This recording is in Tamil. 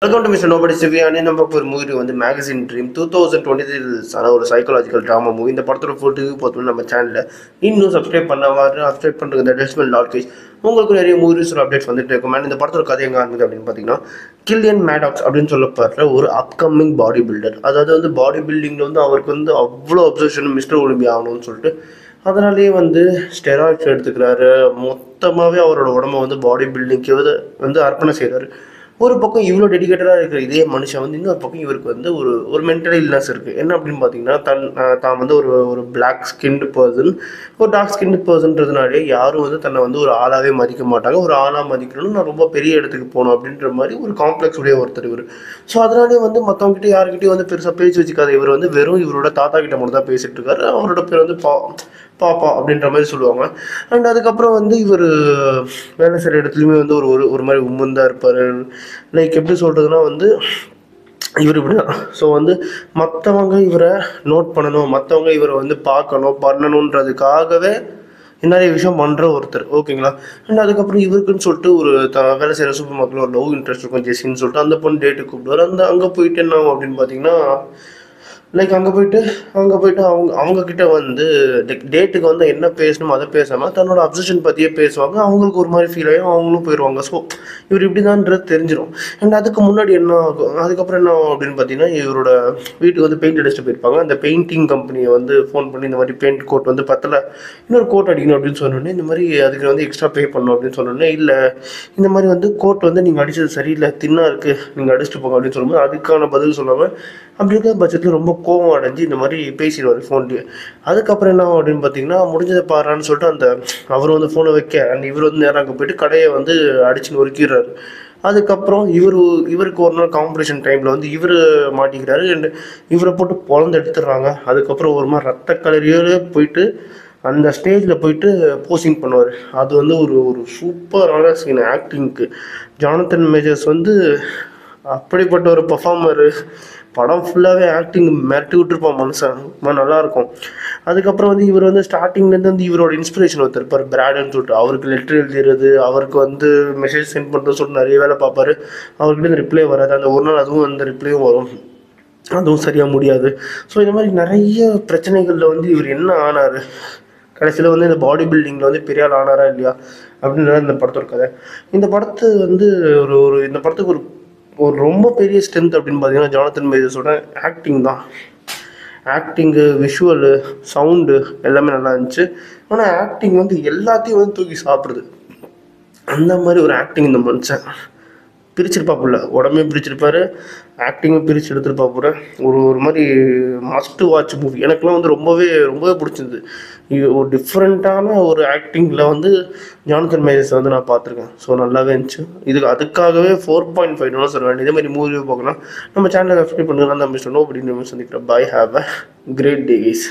வெல்கம் டு மிஸ்டர் நோபடி சிவி அண்ணே. நம்ம ஒரு மூவி வந்து மேகசின் ட்ரீம் 2023 ஆன ஒரு சைக்காலஜிக்கல் ட்ராமா மூவி. இந்த படத்தோட ஃபுல் ரிவ்யூ பார்த்தோம்னா நம்ம சேனலில் இன்னும் சப்ஸ்கிரைப் பண்ணுறது இந்த டெஸ்ட்மெல் லாட்கேஜ் உங்களுக்கு நிறைய மூவிஸ் அப்டேட்ஸ் வந்துட்டு இருக்கும். அண்ட் இந்த படத்தோட கதை எங்கே ஆரம்பிக்குது அப்படின்னு பார்த்தீங்கன்னா, கில்லியன் மேடாக்ஸ் அப்படின்னு சொல்லப்படுற ஒரு அப்கமிங் பாடி பில்டர். அதாவது வந்து பாடி பில்டிங்கில் வந்து அவருக்கு வந்து அவ்வளோ அப்சர்ஷன் மிஸ்டர் ஒலிம்பியா ஆகணும்னு சொல்லிட்டு அதனாலேயே வந்து ஸ்டெராய்ட்ஸ் எடுத்துக்கிறாரு. மொத்தமாகவே அவரோட உடம்பை வந்து பாடி பில்டிங்க்கு வந்து அர்ப்பணம் செய்கிறாரு. ஒரு பக்கம் இவ்வளோ டெடிகேட்டடாக இருக்கிற இதே மனுஷன் வந்து இன்னொரு பக்கம் இவருக்கு வந்து ஒரு ஒரு மென்டல் இல்னஸ் இருக்குது. என்ன அப்படின்னு பார்த்தீங்கன்னா, தான் வந்து ஒரு ஒரு பிளாக் ஸ்கின்டு பர்சன், ஒரு டார்க் ஸ்கின்டு பர்சன்றதுனாலே யாரும் வந்து தன்னை வந்து ஒரு ஆளாகவே மதிக்க மாட்டாங்க. ஒரு ஆளாக மதிக்கணும்னு நான் ரொம்ப பெரிய இடத்துக்கு போகணும் அப்படின்ற மாதிரி ஒரு காம்ப்ளெக்ஸ் உடைய ஒருத்தர் இவர். ஸோ அதனாலே வந்து மற்றவங்ககிட்ட யாருக்கிட்டையும் வந்து பெருசாக பேச்சு வச்சுக்காத இவர் வந்து வெறும் இவரோட தாத்தா கிட்ட மட்டும் தான் பேசிகிட்டு இருக்காரு. அவரோட பேர் வந்து பாப்பா அப்படின்ற மாதிரி சொல்லுவாங்க. அண்ட் அதுக்கப்புறம் வந்து இவர் வேலை செய்கிற இடத்துலையுமே வந்து ஒரு ஒரு மாதிரி உம்மன் இருப்பார். லைக் எப்படி சொல்கிறதுனா வந்து இவர் இப்படி தான். ஸோ வந்து மற்றவங்க இவரை நோட் பண்ணணும், மற்றவங்க இவரை வந்து பண்ணணுன்றதுக்காகவே நிறைய விஷயம் பண்ணுற ஒருத்தர், ஓகேங்களா. அண்ட் அதுக்கப்புறம் இவருக்குன்னு சொல்லிட்டு ஒரு வேலை செய்கிற சூப்பர் மார்க்கெட்டில் ஒரு லவ் இன்ட்ரெஸ்ட் இருக்கும், ஜெஸ்ஸின்னு சொல்லிட்டு. அந்த பொண்ணு டேட்டுக்கு கூப்பிடுவார். அங்கே போயிட்டு என்ன ஆகும் அப்படின்னு பார்த்தீங்கன்னா, லைக் அங்கே போயிட்டு அவங்கக்கிட்ட வந்து டேட்டுக்கு வந்து என்ன பேசணுமோ அதை பேசாமல் தன்னோட அப்சஷன் பற்றியே பேசுவாங்க. அவங்களுக்கு ஒரு மாதிரி ஃபீல் ஆகிடும், அவங்களும் போயிடுவாங்க. ஸோ இவர் இப்படி தான்ன்றது தெரிஞ்சிடும். அண்ட் அதுக்கு முன்னாடி என்ன ஆகும், அதுக்கப்புறம் என்ன ஆகும் அப்படின்னு பார்த்தீங்கன்னா, இவரோட வீட்டுக்கு வந்து பெயிண்ட் அடிச்சுட்டு போயிருப்பாங்க. அந்த பெயிண்டிங் கம்பெனியை வந்து ஃபோன் பண்ணி இந்த மாதிரி பெயிண்ட் கோட் வந்து பத்தலை, இன்னொரு கோட் அடிக்கணும் அப்படின்னு சொன்னோடனே, இந்த மாதிரி அதுக்கு வந்து எக்ஸ்ட்ரா பே பண்ணணும் அப்படின்னு சொன்னோடனே, இல்லை இந்த மாதிரி வந்து கோட் வந்து நீங்கள் அடித்தது சரியில்லை, தின்னாக இருக்குது, நீங்கள் அடிச்சுட்டு போங்க அப்படின்னு சொல்லும்போது அதுக்கான பதில் சொல்லாமல் அப்படி இருக்கிற பட்சத்தில் ரொம்ப கோவம் அடைஞ்சு இந்த மாதிரி பேசிடுவார் ஃபோன்லேயே. அதுக்கப்புறம் என்ன ஆகும் அப்படின்னு பார்த்தீங்கன்னா, முடிஞ்சதை பாருன்னு சொல்லிட்டு அவர் வந்து ஃபோனை வைக்க அண்ட் இவர் வந்து நேராக அங்கே போயிட்டு கடையை வந்து அடிச்சு நொறுக்கிடுறாரு. அதுக்கப்புறம் இவருக்கு ஒரு நாள் காம்படிஷன் டைமில் வந்து இவர் மாட்டிக்கிறாரு. அண்ட் இவரை போட்டு பொழந்து எடுத்துடுறாங்க. அதுக்கப்புறம் ஒரு மாதிரி ரத்த கலரியோடு போயிட்டு அந்த ஸ்டேஜில் போயிட்டு போஸ்டிங் பண்ணுவார். அது வந்து ஒரு ஒரு சூப்பரான சீன் ஆக்டிங்க்கு. ஜானத்தன் மேஜர்ஸ் வந்து அப்படிப்பட்ட ஒரு பர்ஃபார்மரு. படம் ஃபுல்லாகவே ஆக்டிங் மிரட்டி விட்டுருப்பான் மனுஷன், ரொம்ப நல்லாயிருக்கும். அதுக்கப்புறம் வந்து இவர் வந்து ஸ்டார்டிங்லேருந்து வந்து இவரோட இன்ஸ்பிரேஷன் ஒருத்தருப்பார், பிராடுன்னு சொல்லிட்டு. அவருக்கு லெட்டர் எழுதுறது, அவருக்கு வந்து மெசேஜ் சென்ட் பண்ணுறது சொல்லிட்டு நிறைய வேலை பார்ப்பார். அவர்கிட்ட இந்த ரிப்ளை வராது. அந்த ஒரு நாள் அதுவும் அந்த ரிப்ளையும் வரும், அதுவும் சரியாக முடியாது. ஸோ இந்த மாதிரி நிறைய பிரச்சனைகளில் வந்து இவர் என்ன ஆனார், கடைசியில் வந்து இந்த பாடி பில்டிங்கில் வந்து பெரிய ஆள் ஆனாரா இல்லையா அப்படின்றது இந்த படத்தோட கதை. இந்த படத்து வந்து ஒரு ஒரு இந்த படத்துக்கு ஒரு ஒரு ரொம்ப பெரிய ஸ்ட்ரென்த் அப்படின்னு பார்த்தீங்கன்னா ஜானத்தன் மேஜர்ஸோட ஆக்டிங் தான். ஆக்டிங்கு, விஷுவலு, சவுண்டு எல்லாமே நல்லா இருந்துச்சு. ஆனால் ஆக்டிங் வந்து எல்லாத்தையும் வந்து தூக்கி சாப்பிடுது. அந்த மாதிரி ஒரு ஆக்டிங் இந்த மனுஷன் பிரிச்சிருப்பாப்புல, உடம்பே பிரிச்சிருப்பாரு, ஆக்டிங்கும் பிரித்து எடுத்துருப்பாப்புல. ஒரு ஒரு மாதிரி மஸ்ட் வாட்ச் மூவி. எனக்குலாம் வந்து ரொம்பவே பிடிச்சிருது. இது ஒரு டிஃப்ரெண்ட்டான ஒரு ஆக்டிங்கில் வந்து ஜானத்தன் மேஜர்ஸ் வந்து நான் பார்த்துருக்கேன். ஸோ நல்லாவே இருந்துச்சு. அதுக்காகவே 4.5 சொல்லுவேன். இதே மாதிரி மூவி பார்க்கலாம். நம்ம சேனலை சப்ஸ்கிரைப் பண்ணுங்கள். நான் தான் மிஸ்டர் நோபடி. சந்திக்கிறேன். Bye, have a great day guys.